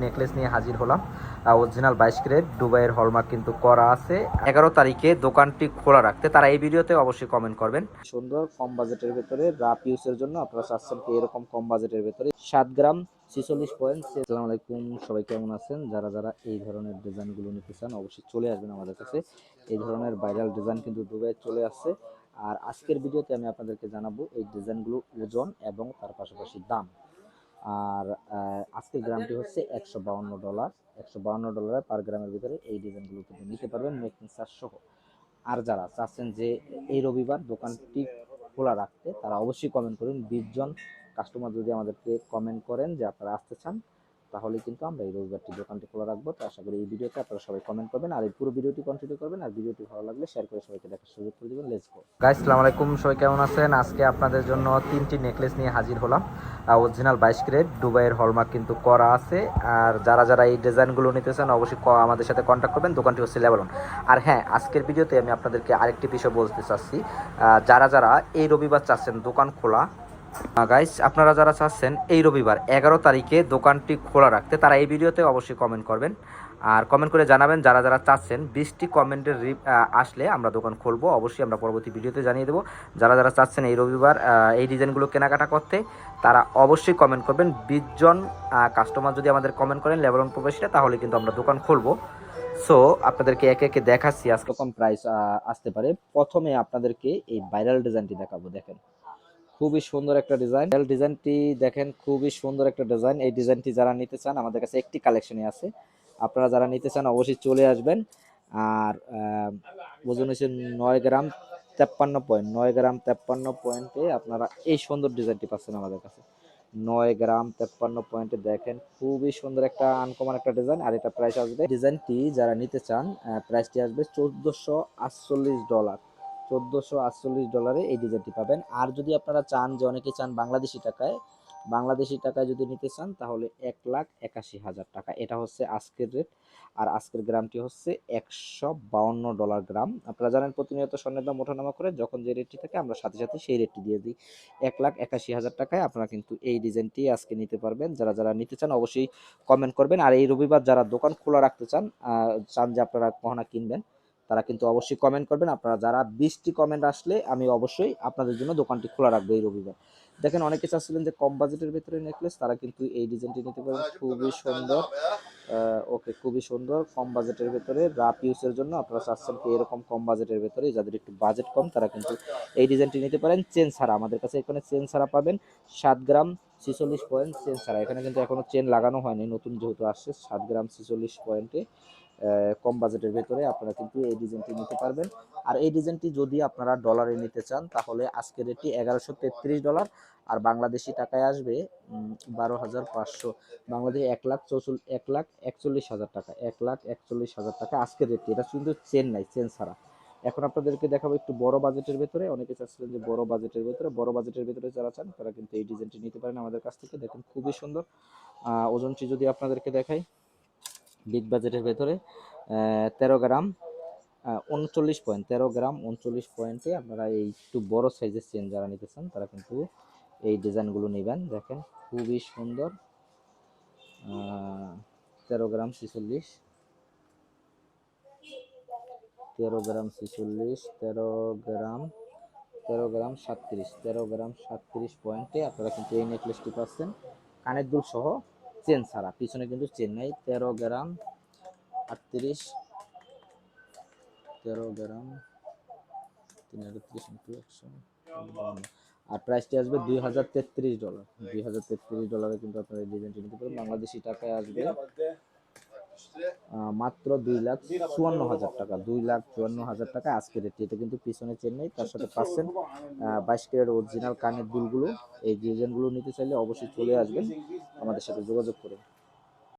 Necklace নিয়ে হাজির হলাম। অরিজিনাল 22 ক্যারেট দুবাইয়ের হলমার্ক কিন্তু করা আছে। 11 তারিখে দোকানটি খোলা রাখতে তারা এই ভিডিওতে অবশ্যই কমেন্ট করবেন। সুন্দর কম বাজেটের ভেতরে রাফ ইউজের জন্য আপনারা চাচ্ছেন কি এরকম কম বাজেটের ভেতরে 7 গ্রাম 46 পয়েন্ট। আসসালামু আলাইকুম, সবাই কেমন আছেন? যারা যারা এই ধরনের ডিজাইনগুলো নিতে চান অবশ্যই চলে আসবেন আমাদের কাছে। এই ধরনের ভাইরাল ডিজাইন কিন্তু দুবাইয়ে চলে আসছে। আর আজকের ভিডিওতে আমি আপনাদেরকে জানাবো এই ডিজাইনগুলো ওজন এবং তার পাশাপাশি দাম। আর আজকের গ্রামটি হচ্ছে $152। $152 পার গ্রামের ভিতরে এই ডিজাইনগুলো কিন্তু নিতে পারবেন মেকিং চার্জ সহ। আর যারা চাচ্ছেন যে এই রবিবার দোকানটি খোলা রাখতে তারা অবশ্যই কমেন্ট করুন। 20 জন কাস্টমার যদি আমাদেরকে কমেন্ট করেন যে আপনারা আসতে চান, তাহলে কিন্তু আমরা এই রবিবারটি দোকানটি খোলা রাখবো। তো আশা করি এই ভিডিওতে আপনারা সবাই কমেন্ট করবেন আর এই পুরো ভিডিওটি কন্টিনিউ করবেন। আর ভিডিওটি ভালো লাগলে শেয়ার করে সবাইকে দেখার সুযোগ করে দেবেন। লেটস গো গাইস, আসসালামু আলাইকুম, সবাই কেমন আছেন? আজকে আপনাদের জন্য 3টি নেকলেস নিয়ে হাজির হলাম। অরিজিনাল 22 ক্যারেট দুবাইয়ের হলমার্ক কিন্তু করা আছে। আর যারা যারা এই ডিজাইনগুলো নিতে চান অবশ্যই আমাদের সাথে কন্ট্যাক্ট করবেন। দোকানটি হচ্ছে লেভেলন। আর হ্যাঁ, আজকের ভিডিওতে আমি আপনাদেরকে আরেকটি বিষয় বলতে চাচ্ছি। যারা যারা এই রবিবার চাচ্ছেন দোকান খোলা, গাইস আপনারা যারা চাচ্ছেন এই রবিবার 11 তারিখে দোকানটি খোলা রাখতে তারা এই ভিডিওতে অবশ্যই কমেন্ট করবেন। আর কমেন্ট করে জানাবেন যারা যারা চাচ্ছেন। 20টি কমেন্টের আসলে আমরা দোকান খুলবো, অবশ্যই আমরা পরবর্তী ভিডিওতে জানিয়ে দেবো। যারা যারা চাচ্ছেন এই রবিবার এই ডিজাইনগুলো কেনাকাটা করতে তারা অবশ্যই কমেন্ট করবেন। 20 জন কাস্টমার যদি আমাদের কমেন্ট করেন লেভেলন প্রবেশটা, তাহলে কিন্তু আমরা দোকান খুলবো। সো আপনাদেরকে একে একে দেখাচ্ছি আজকে কম প্রাইস আসতে পারে। প্রথমে আপনাদেরকে এই ভাইরাল ডিজাইনটি দেখাবো। দেখেন খুবই সুন্দর একটা ডিজাইন। ডিজাইনটি দেখেন খুবই সুন্দর একটা ডিজাইন। এই ডিজাইনটি যারা নিতে চান আমাদের কাছে একটি কালেকশনে আছে। আপনারা যারা নিতে চান অবশ্যই চলে আসবেন। আর ওজন হচ্ছে 9 গ্রাম 53 পয়েন্ট। 9 গ্রাম 53 পয়েন্টে আপনারা এই সুন্দর ডিজাইনটি পাচ্ছেন আমাদের কাছে। 9 গ্রাম 53 পয়েন্টে দেখেন খুবই সুন্দর একটা আনকমন একটা ডিজাইন। আর এটা প্রাইস আসবে, ডিজাইনটি যারা নিতে চান প্রাইসটি আসবে $1448। $1448 এই ডিজাইনটি পাবেন। আর যদি আপনারা চান, যে অনেকে চান বাংলাদেশি টাকায় যদি নিতে চান, তাহলে $1,81,000 এটা হচ্ছে আজকের রেট। আর আজকের গ্রামটি হচ্ছে $152 গ্রাম। আপনারা জানেন প্রতিনিয়ত স্বর্ণের দাম ওঠানামা করে, যখন যে রেটটি থাকে আমরা সাথে সাথে সেই রেটটি দিয়ে দিই। $1,81,000 আপনারা কিন্তু এই ডিজাইনটি আজকে নিতে পারবেন। যারা যারা নিতে চান অবশ্যই কমেন্ট করবেন। আর এই রবিবার যারা দোকান খোলা রাখতে চান যে আপনারা গহনা কিনবেন, তারা কিন্তু অবশ্যই কমেন্ট করবেন। আপনারা যারা 20টি কমেন্ট আসলে আমি অবশ্যই আপনাদের জন্য দোকানটি খোলা রাখবো এই রবিবার। দেখেন অনেকে চাচ্ছিলেন যে কম বাজেটের ভেতরে নেকলেস, তারা কিন্তু এই ডিজাইনটি নিতে পারেন। খুবই সুন্দর, ওকে খুবই সুন্দর কম বাজেটের ভেতরে রাফ ইউজের জন্য আপনারা চাচ্ছেন কি এরকম কম বাজেটের ভেতরে, যাদের একটু বাজেট কম তারা কিন্তু এই ডিজাইনটি নিতে পারেন। চেন ছাড়া আমাদের কাছে এখানে চেন ছাড়া পাবেন। 7 গ্রাম 46 পয়েন্ট চেন ছাড়া। এখানে কিন্তু এখনো চেন লাগানো হয়নি, নতুন যেহেতু আসছে। 7 গ্রাম 46 পয়েন্টে কম বাজেটের ভেতরে আপনারা কিন্তু এই ডিজাইনটি নিতে পারবেন। আর এই ডিজাইনটি যদি আপনারা ডলারে নিতে চান, তাহলে আজকের রেটটি $1133। আর বাংলাদেশি টাকায় আসবে 12,500। বাংলাদেশে 1,41,000 টাকা। 1,41,000 টাকা আজকের রেটটি। এটা কিন্তু চেন নাই, চেন ছাড়া। এখন আপনাদেরকে দেখাবো একটু বড় বাজেটের ভেতরে। অনেকে চাচ্ছিলেন যে বড় বাজেটের ভেতরে যারা চান তারা কিন্তু এই ডিজাইনটি নিতে পারেন আমাদের কাছ থেকে। দেখুন খুবই সুন্দর। ওজনটি যদি আপনাদেরকে দেখাই, বিগ বাজেটের ভেতরে 13 গ্রাম 39 পয়েন্ট। 13 গ্রাম 39 পয়েন্টে আপনারা এই একটু বড় সাইজের চেন যারা নিতে চান তারা কিন্তু এই ডিজাইনগুলো নেবেন। দেখেন খুবই সুন্দর। 13 গ্রাম 46, 13 গ্রাম 46, 13 গ্রাম 37, 13 গ্রাম 37 পয়েন্টে আপনারা কিন্তু এই নেকলেসটি পাচ্ছেন কানের দুল সহ, চেন ছাড়া। পিছনে কিন্তু চেন নাই। 13 গ্রাম 38, 13 গ্রাম 338 ইন্টু 100। আর প্রাইসটি আসবে $2,033। $2,033 কিন্তু আপনারা এই ডিজাইনটি নিতে পারেন। বাংলাদেশি টাকায় আসবে মাত্র $2,54,000। $2,54,000 আজকের রেট। এটা কিন্তু পিছনে চেন নেই, তার সাথে পাচ্ছেন 22 ক্যারেট অরিজিনাল কানের দুলগুলো। এই ডিজাইনগুলো নিতে চাইলে অবশ্যই চলে আসবেন আমাদের সাথে যোগাযোগ করে।